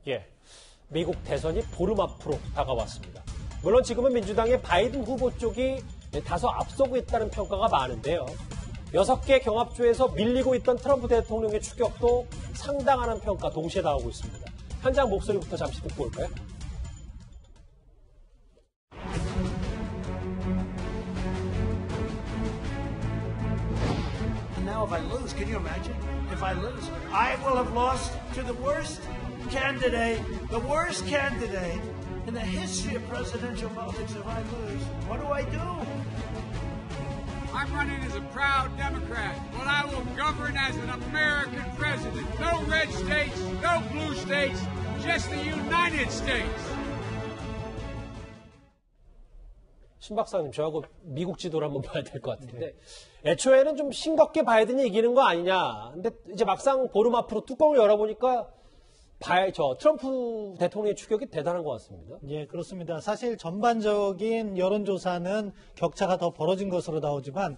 예, 미국 대선이 보름 앞으로 다가왔습니다. 물론 지금은 민주당의 바이든 후보 쪽이 다소 앞서고 있다는 평가가 많은데요. 6개 경합주에서 밀리고 있던 트럼프 대통령의 추격도 상당하는 평가 동시에 나오고 있습니다. 현장 목소리부터 잠시 듣고 올까요? Now if I lose, can you imagine? If I lose, I will have lost to the worst candidate in the history of presidential politics. If I lose, what do I do? I'm running as a proud Democrat, but I will govern as an American president. No red states, no blue states, just the United States. 신 박사님, 저하고 미국 지도를 한번 봐야 될 것 같은데, 애초에는 좀 싱겁게 바이든이 이기는 거 아니냐. 근데 이제 막상 보름 앞으로 뚜껑을 열어보니까 트럼프 대통령의 추격이 대단한 것 같습니다. 예, 그렇습니다. 사실 전반적인 여론조사는 격차가 더 벌어진 것으로 나오지만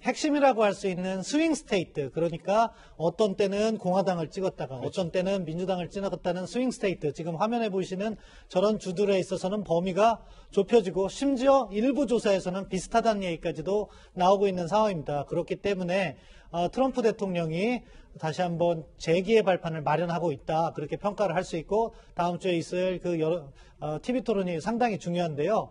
핵심이라고 할 수 있는 스윙 스테이트, 그러니까 어떤 때는 공화당을 찍었다가 어떤 때는 민주당을 찍었다는 스윙 스테이트, 지금 화면에 보이시는 저런 주들에 있어서는 범위가 좁혀지고 심지어 일부 조사에서는 비슷하다는 얘기까지도 나오고 있는 상황입니다. 그렇기 때문에 트럼프 대통령이 다시 한번 재기의 발판을 마련하고 있다, 그렇게 평가를 할 수 있고, 다음 주에 있을 그 TV 토론이 상당히 중요한데요.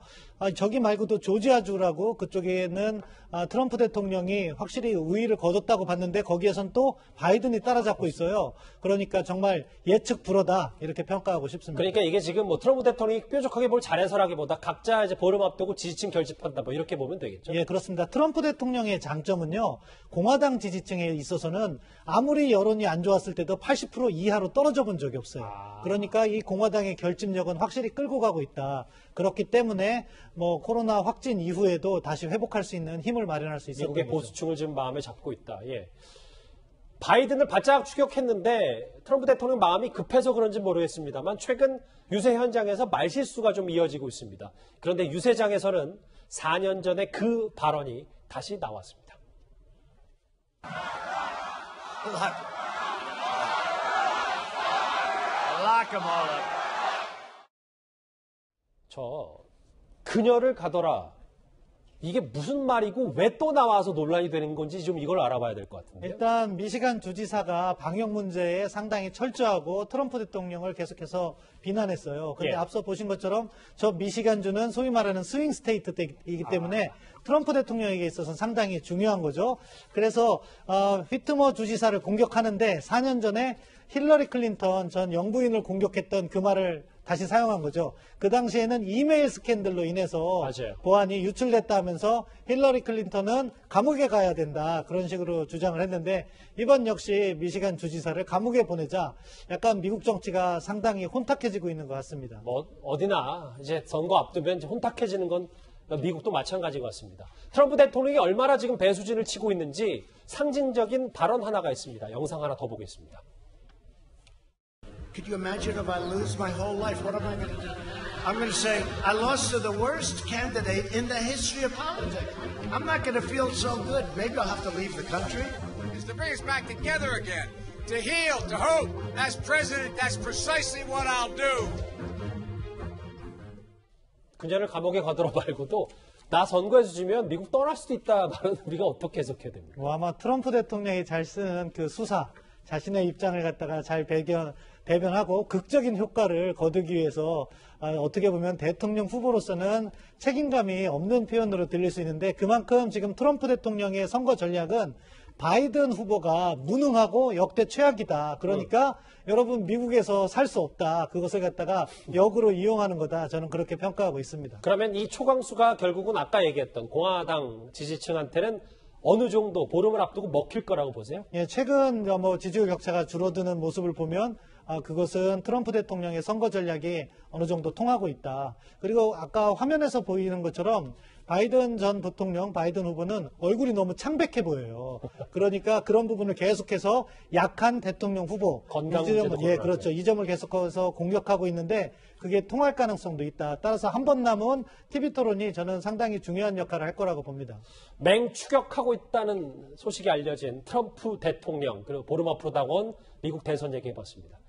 저기 말고도 조지아주라고 그쪽에는 트럼프 대통령이 확실히 우위를 거뒀다고 봤는데 거기에선 또 바이든이 따라잡고 있어요. 그러니까 정말 예측 불허다, 이렇게 평가하고 싶습니다. 그러니까 이게 지금 뭐 트럼프 대통령이 뾰족하게 뭘 잘해서라기보다 각자 이제 보름 앞두고 지지층 결집한다, 뭐 이렇게 보면 되겠죠. 예, 그렇습니다. 트럼프 대통령의 장점은요, 공화당 지지층에 있어서는 아무리 여론이 안 좋았을 때도 80% 이하로 떨어져 본 적이 없어요. 그러니까 이 공화당의 결집력은 확실히 끌고 가고 있다. 그렇기 때문에 뭐 코로나 확진 이후에도 다시 회복할 수 있는 힘을 마련할 수 있었던 미국의 거죠. 보수층을 지금 마음에 잡고 있다. 예. 바이든을 바짝 추격했는데 트럼프 대통령 마음이 급해서 그런지 모르겠습니다만 최근 유세 현장에서 말실수가 좀 이어지고 있습니다. 그런데 유세장에서는 4년 전에 그 발언이 다시 나왔습니다. Lock 'em all up. 그녀를 가둬라. 이게 무슨 말이고 왜 또 나와서 논란이 되는 건지 좀 이걸 알아봐야 될 것 같은데요. 일단 미시간 주지사가 방역 문제에 상당히 철저하고 트럼프 대통령을 계속해서 비난했어요. 그런데 앞서 보신 것처럼 저 미시간주는 소위 말하는 스윙 스테이트이기 때문에 트럼프 대통령에게 있어서는 상당히 중요한 거죠. 그래서 휘트머 주지사를 공격하는데 4년 전에 힐러리 클린턴 전 영부인을 공격했던 그 말을 다시 사용한 거죠. 그 당시에는 이메일 스캔들로 인해서 보안이 유출됐다 하면서 힐러리 클린턴은 감옥에 가야 된다, 그런 식으로 주장을 했는데, 이번 역시 미시간 주지사를 감옥에 보내자 약간 미국 정치가 상당히 혼탁해지고 있는 것 같습니다. 뭐 어디나 이제 선거 앞두면 이제 혼탁해지는 건 미국도 마찬가지인 것 같습니다. 트럼프 대통령이 얼마나 지금 배수진을 치고 있는지 상징적인 발언 하나가 있습니다. 영상 하나 더 보겠습니다. Could you imagine if I lose my whole life? What am I going to do? I'm going to say, I lost to the worst candidate in the history of politics. I'm not going to feel so good. Maybe I'll have to leave the country. Is to bring us back together again, to heal, to hope. As president, that's precisely what I'll do. 그녀를 감옥에 가둬라 말고도 나 선거에서 지면 미국 떠날 수도 있다 말은 우리가 어떻게 해석해야 됩니까? 아마 트럼프 대통령이 잘 쓰는 그 수사, 자신의 입장을 갖다가 잘 대변하고 극적인 효과를 거두기 위해서 어떻게 보면 대통령 후보로서는 책임감이 없는 표현으로 들릴 수 있는데, 그만큼 지금 트럼프 대통령의 선거 전략은 바이든 후보가 무능하고 역대 최악이다. 그러니까 여러분 미국에서 살 수 없다. 그것을 갖다가 역으로 이용하는 거다. 저는 그렇게 평가하고 있습니다. 그러면 이 초강수가 결국은 아까 얘기했던 공화당 지지층한테는 어느 정도 보름을 앞두고 먹힐 거라고 보세요? 예, 최근 뭐 지지율 격차가 줄어드는 모습을 보면 그것은 트럼프 대통령의 선거 전략이 어느 정도 통하고 있다. 그리고 아까 화면에서 보이는 것처럼 바이든 전 부통령, 바이든 후보는 얼굴이 너무 창백해 보여요. 그러니까 그런 부분을 계속해서 약한 대통령 후보, 건강 문제도 예, 그렇죠. 이 점을 계속해서 공격하고 있는데 그게 통할 가능성도 있다. 따라서 한 번 남은 TV 토론이 저는 상당히 중요한 역할을 할 거라고 봅니다. 맹추격하고 있다는 소식이 알려진 트럼프 대통령, 그리고 보름 앞으로 다가온 미국 대선 얘기해봤습니다.